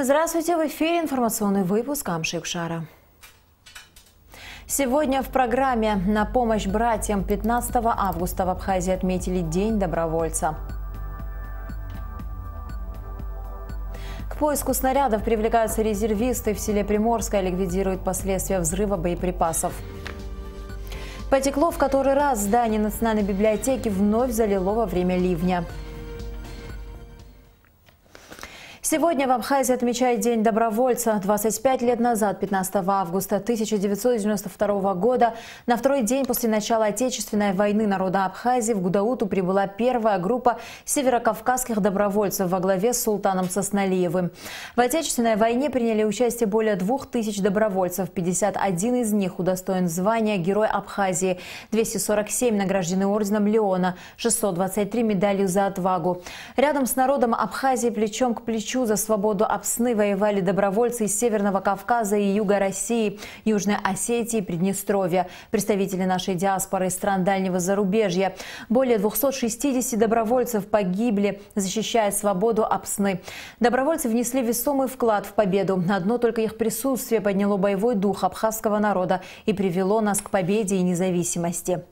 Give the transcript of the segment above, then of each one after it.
Здравствуйте, в эфире информационный выпуск Амшикшара. Сегодня в программе «На помощь братьям» 15 августа в Абхазии отметили День добровольца. К поиску снарядов привлекаются резервисты. В селе Приморское ликвидируют последствия взрыва боеприпасов. Потекло в который раз здание Национальной библиотеки вновь залило во время ливня. Сегодня в Абхазии отмечают День добровольца. 25 лет назад, 15 августа 1992 года, на второй день после начала Отечественной войны народа Абхазии в Гудауту прибыла первая группа северокавказских добровольцев во главе с султаном Сосналиевым. В Отечественной войне приняли участие более 2000 добровольцев. 51 из них удостоен звания Герой Абхазии, 247 награждены орденом Леона, 623 медалью за отвагу. Рядом с народом Абхазии плечом к плечу за свободу Апсны воевали добровольцы из Северного Кавказа и Юга России, Южной Осетии и Приднестровья, представители нашей диаспоры из стран дальнего зарубежья. Более 260 добровольцев погибли, защищая свободу Апсны. Добровольцы внесли весомый вклад в победу. Одно только их присутствие подняло боевой дух абхазского народа и привело нас к победе и независимости.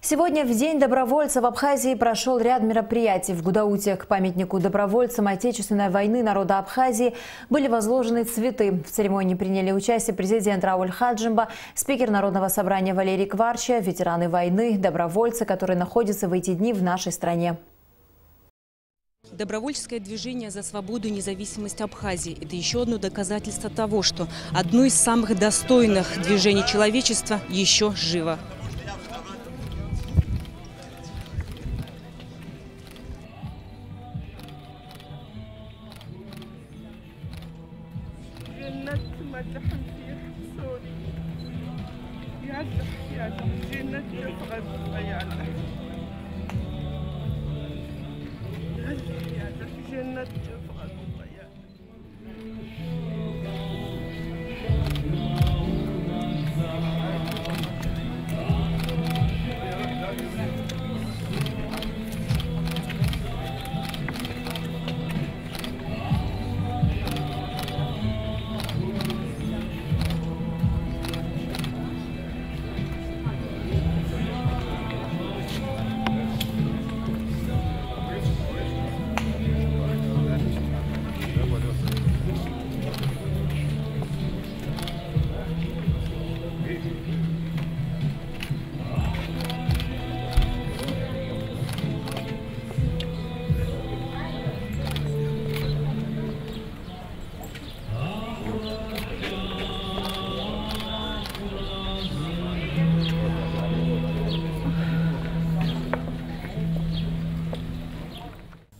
Сегодня в День добровольца в Абхазии прошел ряд мероприятий. В Гудауте к памятнику добровольцам Отечественной войны народа Абхазии были возложены цветы. В церемонии приняли участие президент Рауль Хаджимба, спикер Народного собрания Валерий Кварча, ветераны войны, добровольцы, которые находятся в эти дни в нашей стране. Добровольческое движение за свободу и независимость Абхазии – это еще одно доказательство того, что одно из самых достойных движений человечества еще живо.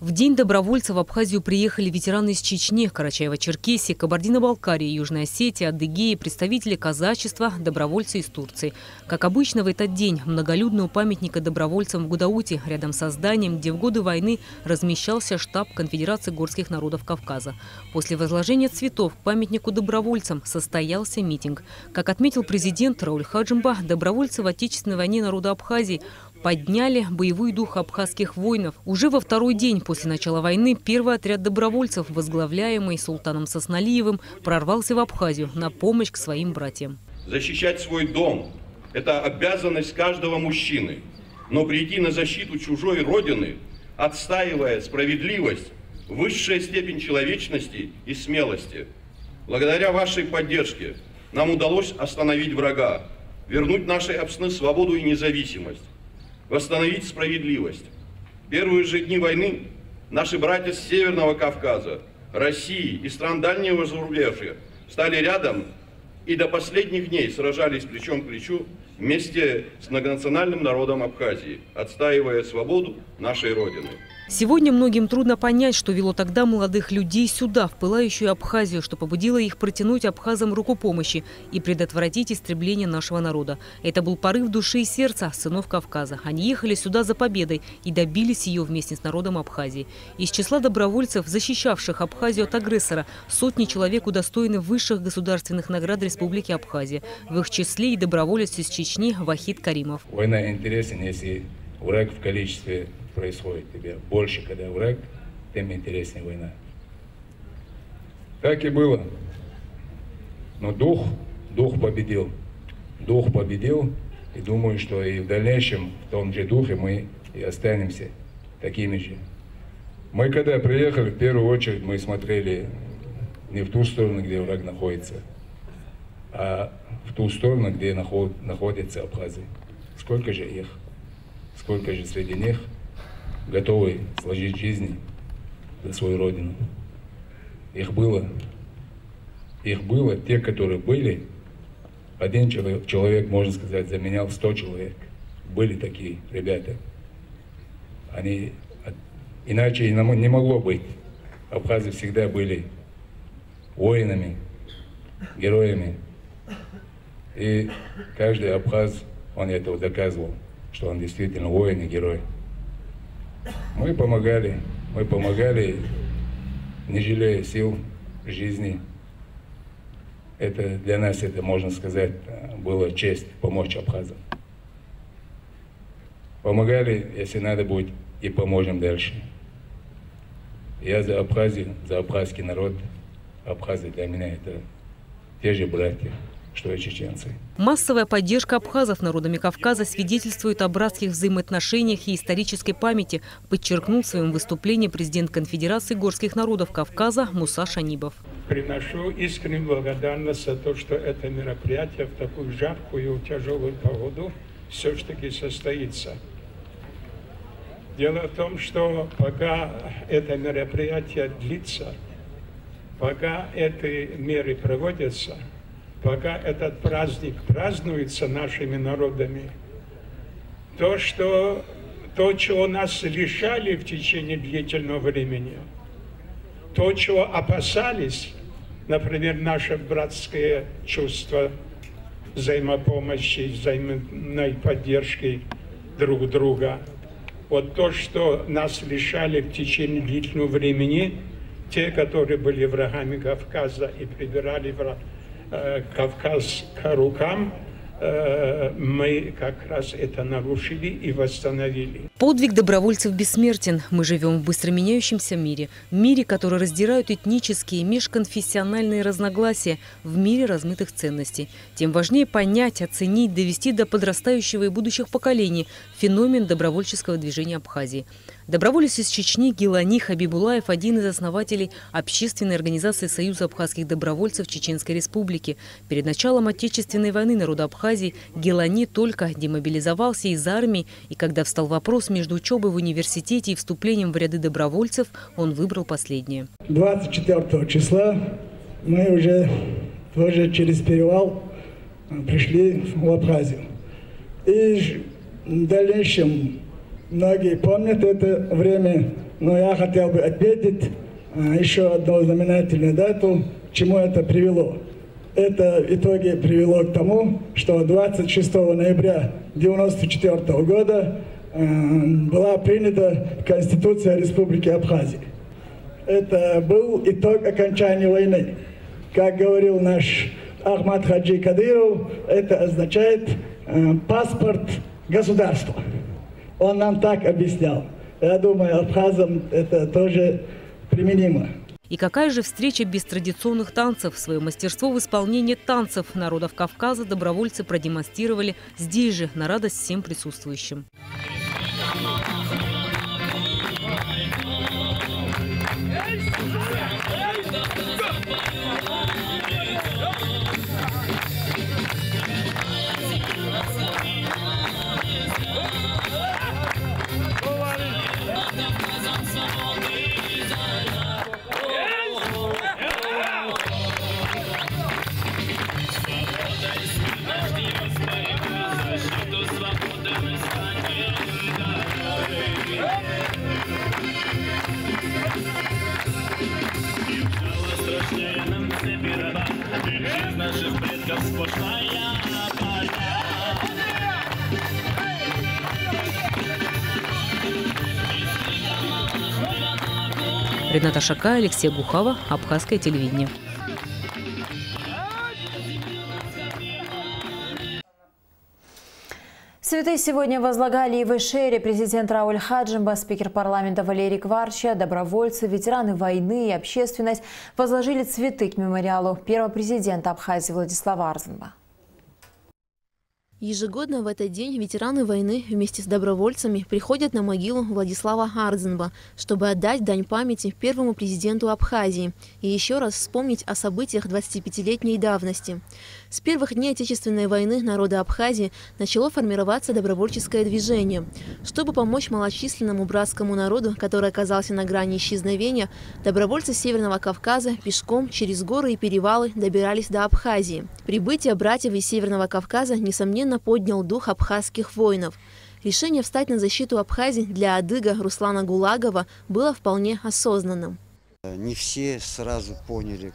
В День добровольца в Абхазию приехали ветераны из Чечни, Карачаево-Черкесии, Кабардино-Балкарии, Южной Осетии, Адыгеи, представители казачества, добровольцы из Турции. Как обычно в этот день многолюдного памятника добровольцам в Гудауте, рядом со зданием, где в годы войны размещался штаб Конфедерации горских народов Кавказа. После возложения цветов к памятнику добровольцам состоялся митинг. Как отметил президент Рауль Хаджимба, добровольцы в Отечественной войне народа Абхазии подняли боевой дух абхазских воинов. Уже во второй день после начала войны первый отряд добровольцев, возглавляемый султаном Сосналиевым, прорвался в Абхазию на помощь к своим братьям. Защищать свой дом – это обязанность каждого мужчины. Но прийти на защиту чужой родины, отстаивая справедливость, высшая степень человечности и смелости. Благодаря вашей поддержке нам удалось остановить врага, вернуть нашей Апсны свободу и независимость, восстановить справедливость. В первые же дни войны наши братья с Северного Кавказа, России и стран дальнего зарубежья стали рядом и до последних дней сражались плечом к плечу вместе с многонациональным народом Абхазии, отстаивая свободу нашей Родины. Сегодня многим трудно понять, что вело тогда молодых людей сюда, в пылающую Абхазию, что побудило их протянуть абхазам руку помощи и предотвратить истребление нашего народа. Это был порыв души и сердца сынов Кавказа. Они ехали сюда за победой и добились ее вместе с народом Абхазии. Из числа добровольцев, защищавших Абхазию от агрессора, сотни человек удостоены высших государственных наград Республики Абхазия. В их числе и доброволец из Чечни Вахид Каримов. Война интересна, если враг в количестве происходит тебе больше, когда враг тем интереснее война. Так и было. Но дух победил. Дух победил, и думаю, что и в дальнейшем в том же духе мы и останемся такими же. Мы когда приехали, в первую очередь мы смотрели не в ту сторону, где враг находится, а в ту сторону, где находятся абхазы. Сколько же их? Сколько же среди них готовы сложить жизни за свою родину? Их было, те, которые были, один человек, можно сказать, заменял 100 человек. Были такие ребята. Они, иначе не могло быть. Абхазы всегда были воинами, героями. И каждый абхаз, он этого доказывал, что он действительно воин и герой. Мы помогали, не жалея сил, жизни. Это для нас, это, можно сказать, была честь помочь абхазам. Помогали, если надо будет, и поможем дальше. Я за Абхазию, за абхазский народ. Абхазы для меня это те же братья, что и чеченцы. Массовая поддержка абхазов народами Кавказа свидетельствует о братских взаимоотношениях и исторической памяти, подчеркнул в своем выступлении президент Конфедерации горских народов Кавказа Муса Шанибов. Приношу искреннюю благодарность за то, что это мероприятие в такую жаркую, тяжелую погоду все-таки состоится. Дело в том, что пока это мероприятие длится, пока эти меры проводятся, пока этот праздник празднуется нашими народами, то, чего нас лишали в течение длительного времени, то, чего опасались, например, наше братское чувство взаимопомощи, взаимной поддержки друг друга, вот то, что нас лишали в течение длительного времени, те, которые были врагами Кавказа и прибирали Кавказ к рукам, мы как раз это нарушили и восстановили. Подвиг добровольцев бессмертен. Мы живем в быстро меняющемся мире. В мире, который раздирают этнические и межконфессиональные разногласия, в мире размытых ценностей. Тем важнее понять, оценить, довести до подрастающего и будущих поколений феномен добровольческого движения Абхазии. Доброволец из Чечни Гилани Хабибулаев – один из основателей общественной организации Союза абхазских добровольцев Чеченской Республики. Перед началом Отечественной войны народа Абхазии Гилани только демобилизовался из армии, и когда встал вопрос между учебой в университете и вступлением в ряды добровольцев, он выбрал последнее. 24 числа мы уже тоже через перевал пришли в Абхазию. И в дальнейшем многие помнят это время, но я хотел бы отметить еще одну знаменательную дату, к чему это привело. Это в итоге привело к тому, что 26 ноября 1994 года была принята Конституция Республики Абхазия. Это был итог окончания войны. Как говорил наш Ахмад Хаджи Кадыров, это означает паспорт государства. Он нам так объяснял. Я думаю, абхазам это тоже применимо. И какая же встреча без традиционных танцев? Свое мастерство в исполнении танцев народов Кавказа добровольцы продемонстрировали здесь же, на радость всем присутствующим. Рената Шака, Алексей Гухава, Абхазское телевидение. Цветы сегодня возлагали и в Эшере президент Рауль Хаджимба, спикер парламента Валерий Кварча, добровольцы, ветераны войны и общественность возложили цветы к мемориалу первого президента Абхазии Владислава Арзанба. Ежегодно в этот день ветераны войны вместе с добровольцами приходят на могилу Владислава Арзанба, чтобы отдать дань памяти первому президенту Абхазии и еще раз вспомнить о событиях 25-летней давности. С первых дней Отечественной войны народа Абхазии начало формироваться добровольческое движение. Чтобы помочь малочисленному братскому народу, который оказался на грани исчезновения, добровольцы Северного Кавказа пешком через горы и перевалы добирались до Абхазии. Прибытие братьев из Северного Кавказа, несомненно, поднял дух абхазских воинов. Решение встать на защиту Абхазии для адыга Руслана Гулагова было вполне осознанным. Не все сразу поняли,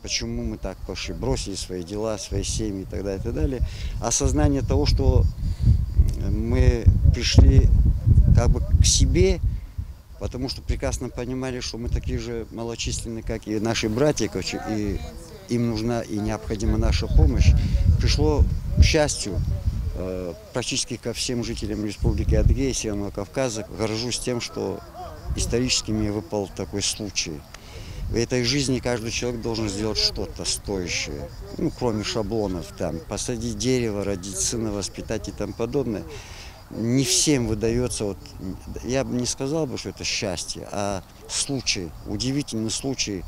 почему мы так пошли, бросили свои дела, свои семьи и так далее, и так далее. Осознание того, что мы пришли как бы к себе, потому что прекрасно понимали, что мы такие же малочисленные, как и наши братья, и им нужна и необходима наша помощь, пришло, к счастью, практически ко всем жителям Республики Адыгея, Северного Кавказа. Горжусь тем, что исторически мне выпал такой случай. В этой жизни каждый человек должен сделать что-то стоящее, кроме шаблонов, посадить дерево, родить сына, воспитать и тому подобное. Не всем выдается, я бы не сказал, что это счастье, а случай, удивительный случай,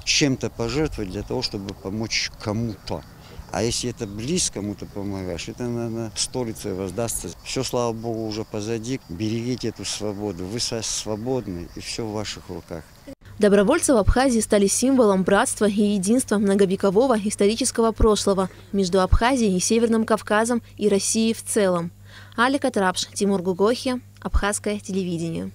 чем-то пожертвовать для того, чтобы помочь кому-то. А если это близко кому-то помогаешь, это, наверное, столицей воздастся. Все, слава Богу, уже позади. Берегите эту свободу. Вы свободны, и все в ваших руках. Добровольцы в Абхазии стали символом братства и единства многовекового исторического прошлого между Абхазией и Северным Кавказом и Россией в целом. Алика Трапш, Тимур Гугохи, Абхазское телевидение.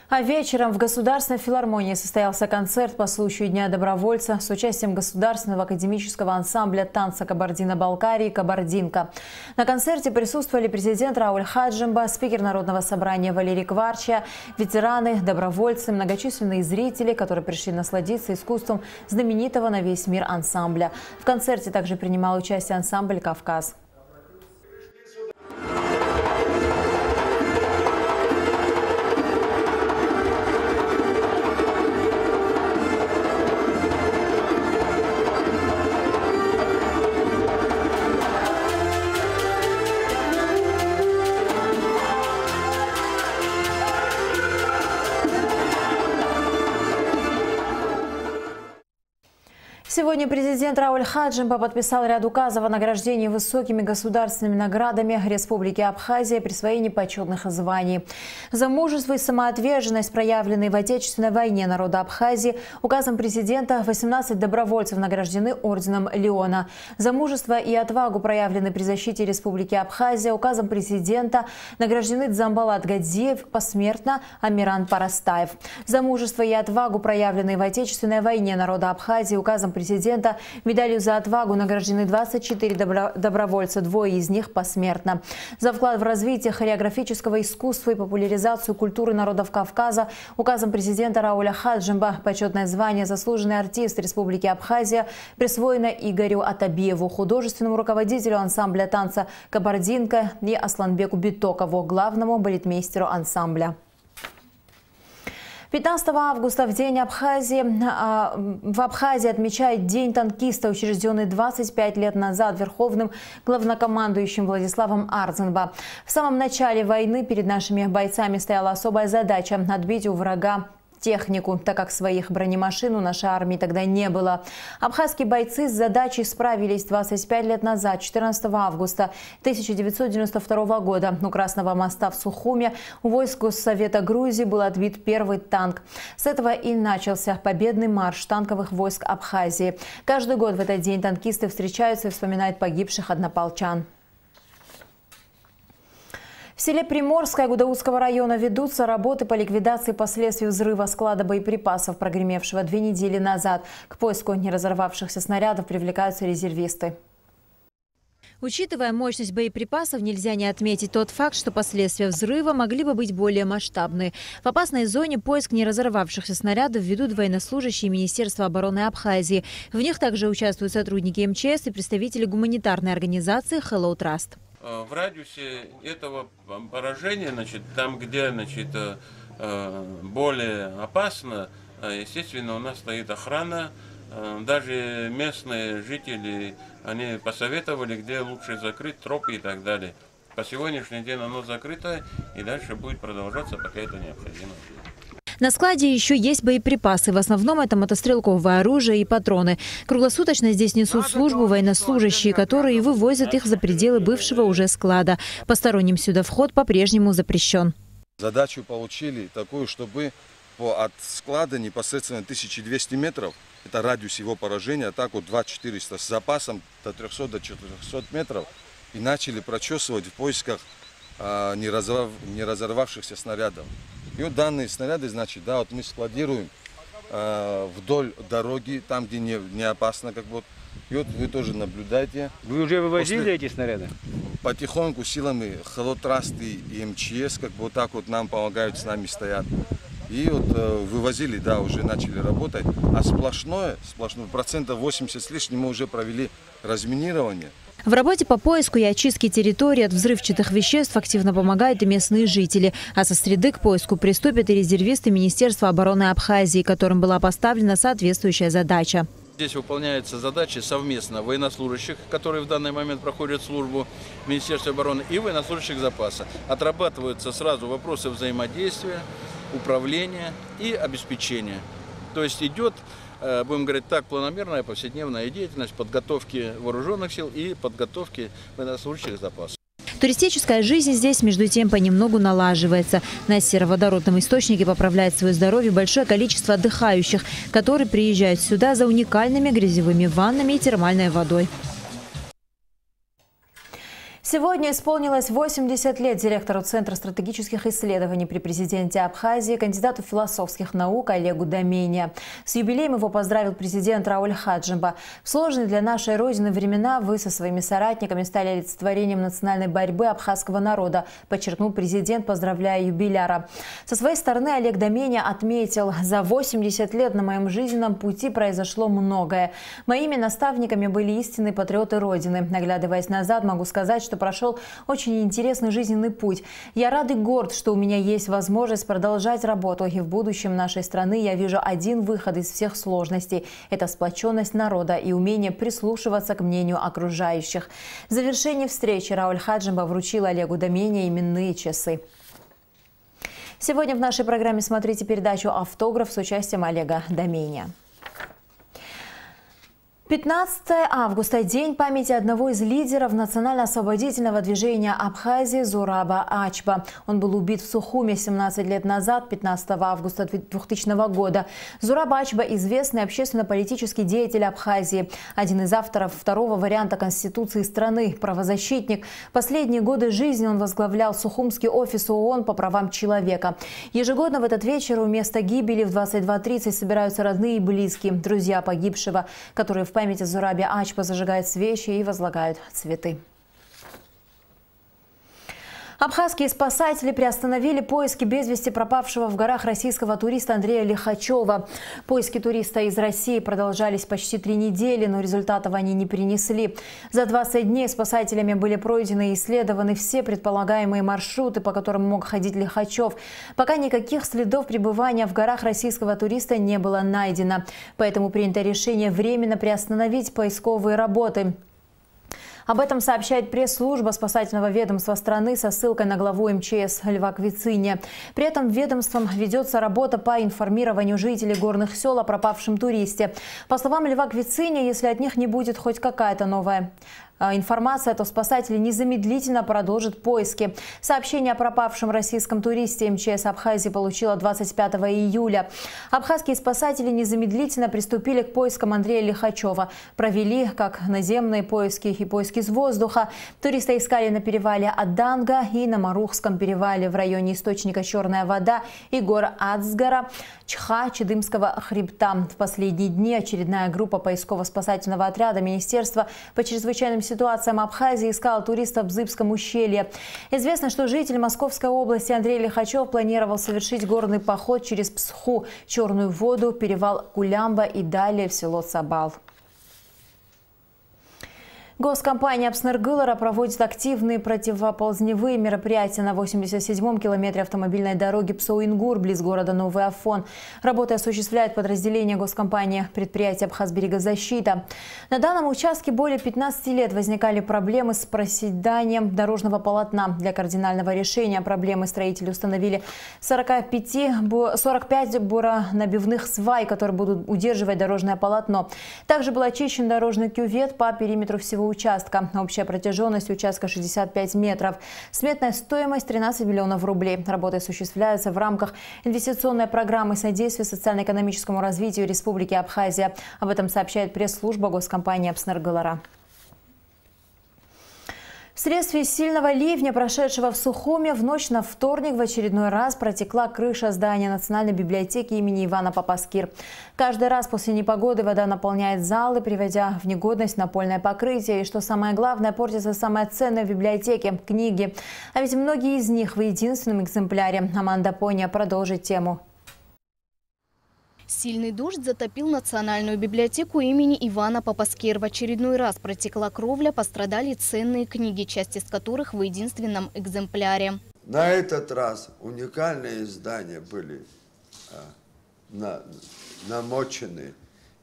А вечером в Государственной филармонии состоялся концерт по случаю Дня добровольца с участием Государственного академического ансамбля танца Кабардино-Балкарии «Кабардинка». На концерте присутствовали президент Рауль Хаджимба, спикер Народного собрания Валерий Кварча, ветераны, добровольцы, многочисленные зрители, которые пришли насладиться искусством знаменитого на весь мир ансамбля. В концерте также принимал участие ансамбль «Кавказ». Сегодня президент Рауль Хаджимба подписал ряд указов о награждении высокими государственными наградами Республики Абхазия, присвоении почетных званий. За мужество и самоотверженность, проявленные в Отечественной войне народа Абхазии, указом президента 18 добровольцев награждены орденом Леона. За мужество и отвагу, проявленные при защите Республики Абхазия, указом президента награждены Дзамбалат Гадзиев посмертно, Амиран Парастаев. За мужество и отвагу, проявленные в Отечественной войне народа Абхазии, указом президента медалью за отвагу награждены 24 добровольца, двое из них посмертно. За вклад в развитие хореографического искусства и популяризацию культуры народов Кавказа указом президента Рауля Хаджимба почетное звание «Заслуженный артист Республики Абхазия» присвоено Игорю Атабиеву, художественному руководителю ансамбля танца «Кабардинка», и Асланбеку Битокову, главному балетмейстеру ансамбля. 15 августа, в День Абхазии, в Абхазии отмечает День танкиста, учрежденный 25 лет назад верховным главнокомандующим Владиславом Арзанба. В самом начале войны перед нашими бойцами стояла особая задача – отбить у врага технику, так как своих бронемашин у нашей армии тогда не было. Абхазские бойцы с задачей справились 25 лет назад, 14 августа 1992 года. У Красного моста в Сухуме у войск Госсовета Грузии был отбит первый танк. С этого и начался победный марш танковых войск Абхазии. Каждый год в этот день танкисты встречаются и вспоминают погибших однополчан. В селе Приморское Гудаутского района ведутся работы по ликвидации последствий взрыва склада боеприпасов, прогремевшего 2 недели назад. К поиску неразорвавшихся снарядов привлекаются резервисты. Учитывая мощность боеприпасов, нельзя не отметить тот факт, что последствия взрыва могли бы быть более масштабны. В опасной зоне поиск неразорвавшихся снарядов ведут военнослужащие Министерства обороны Абхазии. В них также участвуют сотрудники МЧС и представители гуманитарной организации Hello Trust. в радиусе этого поражения, значит, там, где, значит, более опасно, естественно, у нас стоит охрана. Даже местные жители, они посоветовали, где лучше закрыть тропы и так далее. По сегодняшний день оно закрыто и дальше будет продолжаться, пока это необходимо. На складе еще есть боеприпасы. В основном это мотострелковое оружие и патроны. Круглосуточно здесь несут службу военнослужащие, которые вывозят их за пределы бывшего уже склада. Посторонним сюда вход по-прежнему запрещен. Задачу получили такую, чтобы от склада непосредственно 1200 метров, это радиус его поражения, так вот 2400 с запасом до 300 до 400 метров, и начали прочесывать в поисках не разорвавшихся снарядов. И вот данные снаряды, значит, да, вот мы складируем вдоль дороги, там, где не опасно, как вот. И вот вы тоже наблюдаете. Вы уже вывозили эти снаряды? Потихоньку силами Холотрасты и МЧС, как бы вот так вот нам помогают, с нами стоят. И вот вывозили, да, уже начали работать. А сплошное, процентов 80 с лишним мы уже провели разминирование. В работе по поиску и очистке территории от взрывчатых веществ активно помогают и местные жители. А со среды к поиску приступят и резервисты Министерства обороны Абхазии, которым была поставлена соответствующая задача. Здесь выполняются задачи совместно военнослужащих, которые в данный момент проходят службу в Министерстве обороны, и военнослужащих запаса. Отрабатываются сразу вопросы взаимодействия, управления и обеспечения. То есть идет, будем говорить так, планомерная повседневная деятельность подготовки вооруженных сил и подготовки военнослужащих запаса. Туристическая жизнь здесь, между тем, понемногу налаживается. На сероводородном источнике поправляет свое здоровье большое количество отдыхающих, которые приезжают сюда за уникальными грязевыми ваннами и термальной водой. Сегодня исполнилось 80 лет директору Центра стратегических исследований при президенте Абхазии, кандидату философских наук Олегу Домене. С юбилеем его поздравил президент Рауль Хаджимба. В сложные для нашей Родины времена вы со своими соратниками стали олицетворением национальной борьбы абхазского народа, подчеркнул президент, поздравляя юбиляра. Со своей стороны Олег Домене отметил: за 80 лет на моем жизненном пути произошло многое. Моими наставниками были истинные патриоты Родины. Наглядываясь назад, могу сказать, что прошел очень интересный жизненный путь. Я рад и горд, что у меня есть возможность продолжать работу. И в будущем нашей страны я вижу один выход из всех сложностей. Это сплоченность народа и умение прислушиваться к мнению окружающих. В завершении встречи Рауль Хаджимба вручил Олегу Домене именные часы. Сегодня в нашей программе смотрите передачу «Автограф» с участием Олега Домене. 15 августа – день памяти одного из лидеров национально-освободительного движения Абхазии Зураба Ачба. Он был убит в Сухуме 17 лет назад, 15 августа 2000 года. Зураб Ачба – известный общественно-политический деятель Абхазии, один из авторов второго варианта Конституции страны, правозащитник. Последние годы жизни он возглавлял Сухумский офис ООН по правам человека. Ежегодно в этот вечер у места гибели в 22:30 собираются родные и близкие, друзья погибшего, которые в память о Зурабе Ачба зажигают свечи и возлагают цветы. Абхазские спасатели приостановили поиски без вести пропавшего в горах российского туриста Андрея Лихачева. Поиски туриста из России продолжались почти 3 недели, но результатов они не принесли. За 20 дней спасателями были пройдены и исследованы все предполагаемые маршруты, по которым мог ходить Лихачев. Пока никаких следов пребывания в горах российского туриста не было найдено. Поэтому принято решение временно приостановить поисковые работы. Об этом сообщает пресс-служба спасательного ведомства страны со ссылкой на главу МЧС Льва Квициня. При этом ведомством ведется работа по информированию жителей горных сел о пропавшем туристе. По словам Льва Квициня, если от них не будет хоть какая-то новая информация, то спасатели незамедлительно продолжат поиски. Сообщение о пропавшем российском туристе МЧС Абхазии получила 25 июля. Абхазские спасатели незамедлительно приступили к поискам Андрея Лихачева. Провели как наземные поиски и поиски с воздуха. Туриста искали на перевале Аданга и на Марухском перевале в районе источника Черная вода и гор Ацгара, Чха, Чедымского хребта. В последние дни очередная группа поисково-спасательного отряда Министерства по чрезвычайным ситуациям Абхазии искала туриста в Бзыбском ущелье. Известно, что житель Московской области Андрей Лихачев планировал совершить горный поход через Псху, Черную воду, перевал Кулямба и далее в село Цабал. Госкомпания «Апснергылара» проводит активные противоползневые мероприятия на 87-м километре автомобильной дороги Псоингур, близ города Новый Афон. Работы осуществляет подразделение госкомпании предприятия «Абхазберегозащита». На данном участке более 15 лет возникали проблемы с проседанием дорожного полотна. Для кардинального решения проблемы строители установили 45 буронабивных свай, которые будут удерживать дорожное полотно. Также был очищен дорожный кювет по периметру всего участка. Общая протяженность участка 65 метров. Сметная стоимость 13 миллионов рублей. Работы осуществляются в рамках инвестиционной программы содействия социально-экономическому развитию Республики Абхазия. Об этом сообщает пресс-служба госкомпании «Апснергылара». Вследствие сильного ливня, прошедшего в Сухуме, в ночь на вторник в очередной раз протекла крыша здания Национальной библиотеки имени Ивана Папаскир. Каждый раз после непогоды вода наполняет залы, приводя в негодность напольное покрытие. И что самое главное, портится самое ценное в библиотеке – книги. А ведь многие из них в единственном экземпляре. Аманда Поня продолжит тему. Сильный дождь затопил Национальную библиотеку имени Ивана Папаскир. В очередной раз протекла кровля, пострадали ценные книги, часть из которых в единственном экземпляре. На этот раз уникальные издания были намочены.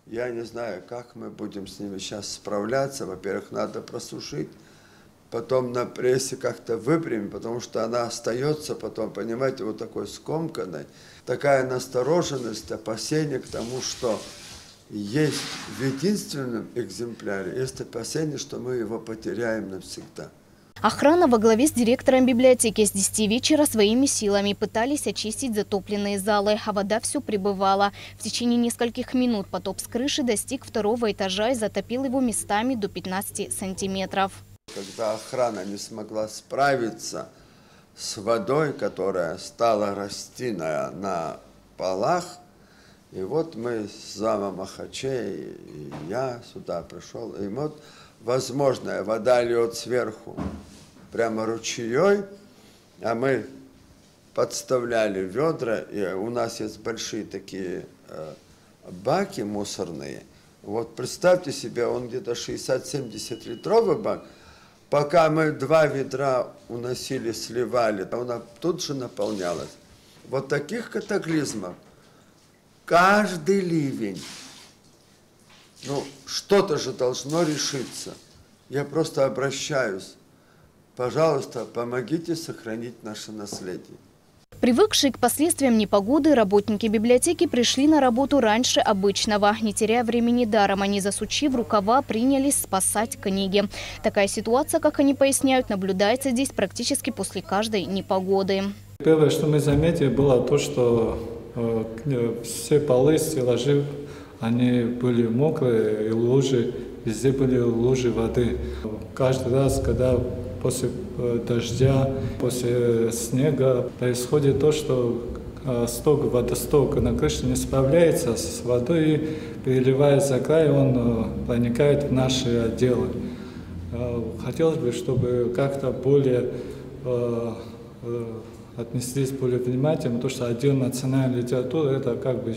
Я не знаю, как мы будем с ними сейчас справляться. Во-первых, надо просушить, потом на прессе как-то выпрямить, потому что она остается потом, понимаете, вот такой скомканной. Такая настороженность, опасение к тому, что есть в единственном экземпляре, есть опасение, что мы его потеряем навсегда. Охрана во главе с директором библиотеки с 10 вечера своими силами пытались очистить затопленные залы, а вода все прибывала. В течение нескольких минут потоп с крыши достиг второго этажа и затопил его местами до 15 сантиметров. Когда охрана не смогла справиться с водой, которая стала расти на полах, и вот мы с замом Ахачей, и я сюда пришел, и вот возможно, вода льет сверху прямо ручьей, а мы подставляли ведра, и у нас есть большие такие баки мусорные. Вот представьте себе, он где-то 60-70 литровый бак. Пока мы 2 ведра уносили, сливали, она тут же наполнялась. Вот таких катаклизмов каждый ливень, что-то же должно решиться. Я просто обращаюсь, пожалуйста, помогите сохранить наше наследие. Привыкшие к последствиям непогоды, работники библиотеки пришли на работу раньше обычного. Не теряя времени даром, они, засучив рукава, принялись спасать книги. Такая ситуация, как они поясняют, наблюдается здесь практически после каждой непогоды. Первое, что мы заметили, было то, что все полы, стеллажи, они были мокрые, и лужи, везде были лужи воды. Каждый раз, когда после дождя, после снега происходит то, что водосток на крыше не справляется с водой и, переливая за край, он проникает в наши отделы. Хотелось бы, чтобы как-то более отнеслись более внимательно, потому что отдел национальной литературы – это как бы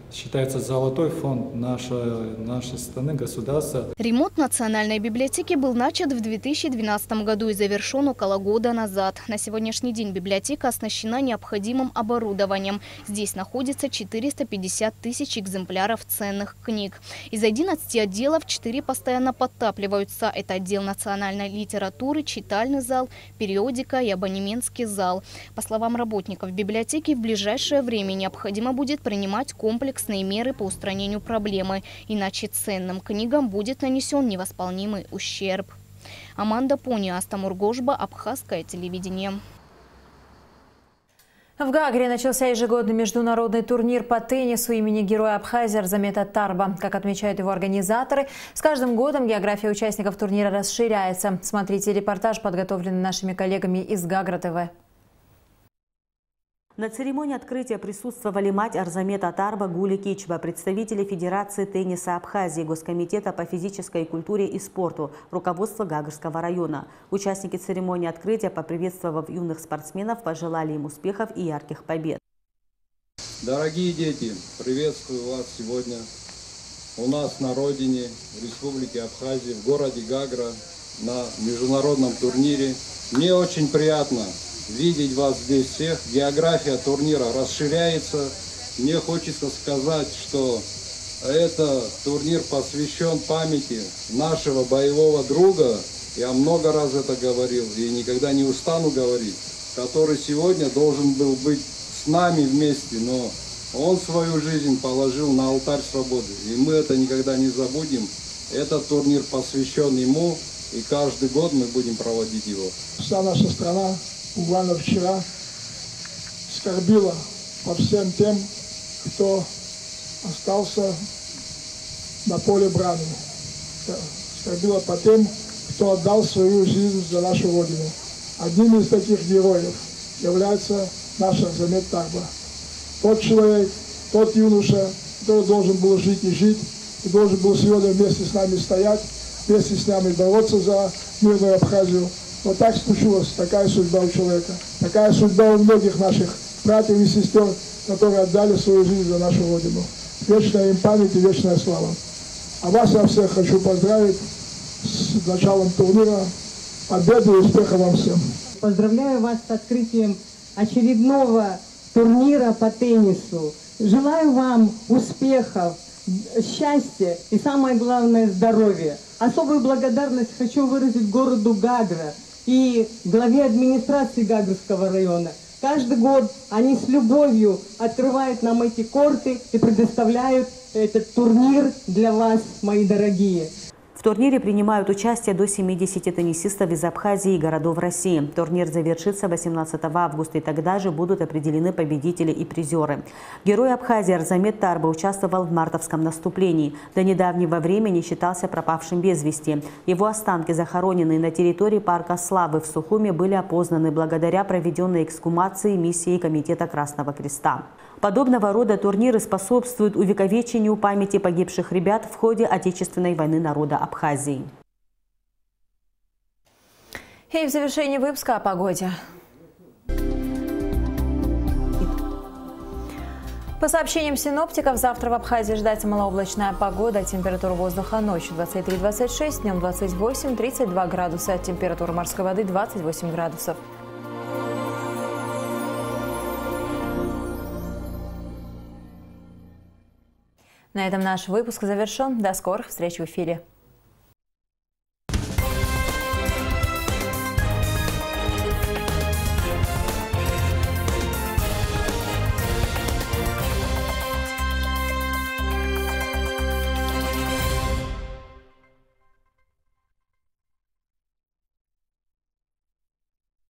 считается золотой фонд нашей страны, государства. Ремонт Национальной библиотеки был начат в 2012 году и завершен около года назад. На сегодняшний день библиотека оснащена необходимым оборудованием. Здесь находится 450 тысяч экземпляров ценных книг. Из 11 отделов 4 постоянно подтапливаются. Это отдел национальной литературы, читальный зал, периодика и абонементский зал. По словам работников библиотеки, в ближайшее время необходимо будет принимать комплексные меры по устранению проблемы, иначе ценным книгам будет нанесен невосполнимый ущерб. Аманда Пони, Астамур Гожба, Абхазское телевидение. В Гагре начался ежегодный международный турнир по теннису имени Героя Абхазии Арзамета Тарба. Как отмечают его организаторы, с каждым годом география участников турнира расширяется. Смотрите репортаж, подготовленный нашими коллегами из Гагра ТВ. На церемонии открытия присутствовали мать Арзамета Тарба Гули Кичба, представители Федерации тенниса Абхазии, Госкомитета по физической культуре и спорту, руководство Гагрского района. Участники церемонии открытия, поприветствовав юных спортсменов, пожелали им успехов и ярких побед. Дорогие дети, приветствую вас сегодня у нас на родине, в Республике Абхазия, в городе Гагра, на международном турнире. Мне очень приятно видеть вас здесь всех. География турнира расширяется. Мне хочется сказать, что этот турнир посвящен памяти нашего боевого друга. Я много раз это говорил и никогда не устану говорить, который сегодня должен был быть с нами вместе, но он свою жизнь положил на алтарь свободы. И мы это никогда не забудем. Этот турнир посвящен ему, и каждый год мы будем проводить его. Вся наша страна буквально вчера скорбила по всем тем, кто остался на поле брани. Скорбила по тем, кто отдал свою жизнь за нашу Родину. Одним из таких героев является наш Арзамет Тарба. Тот человек, тот юноша, который должен был жить и должен был сегодня вместе с нами стоять, вместе с нами бороться за мирную Абхазию. Вот так случилось, такая судьба у человека. Такая судьба у многих наших братьев и сестер, которые отдали свою жизнь за нашу Родину. Вечная им память и вечная слава. А вас я всех хочу поздравить с началом турнира. Победы и успеха вам всем. Поздравляю вас с открытием очередного турнира по теннису. Желаю вам успехов, счастья и, самое главное, здоровья. Особую благодарность хочу выразить городу Гагра и главе администрации Гагрского района. Каждый год они с любовью открывают нам эти корты и предоставляют этот турнир для вас, мои дорогие. В турнире принимают участие до 70 теннисистов из Абхазии и городов России. Турнир завершится 18 августа, и тогда же будут определены победители и призеры. Герой Абхазии Арзамет Тарба участвовал в мартовском наступлении. До недавнего времени считался пропавшим без вести. Его останки, захороненные на территории парка Славы в Сухуме, были опознаны благодаря проведенной эксгумации миссии Комитета Красного Креста. Подобного рода турниры способствуют увековечению памяти погибших ребят в ходе Отечественной войны народа Абхазии. И в завершении выпуска о погоде. По сообщениям синоптиков, завтра в Абхазии ждается малооблачная погода. Температура воздуха ночью 23-26, днем 28-32 градуса. Температура морской воды 28 градусов. На этом наш выпуск завершен. До скорых встреч в эфире.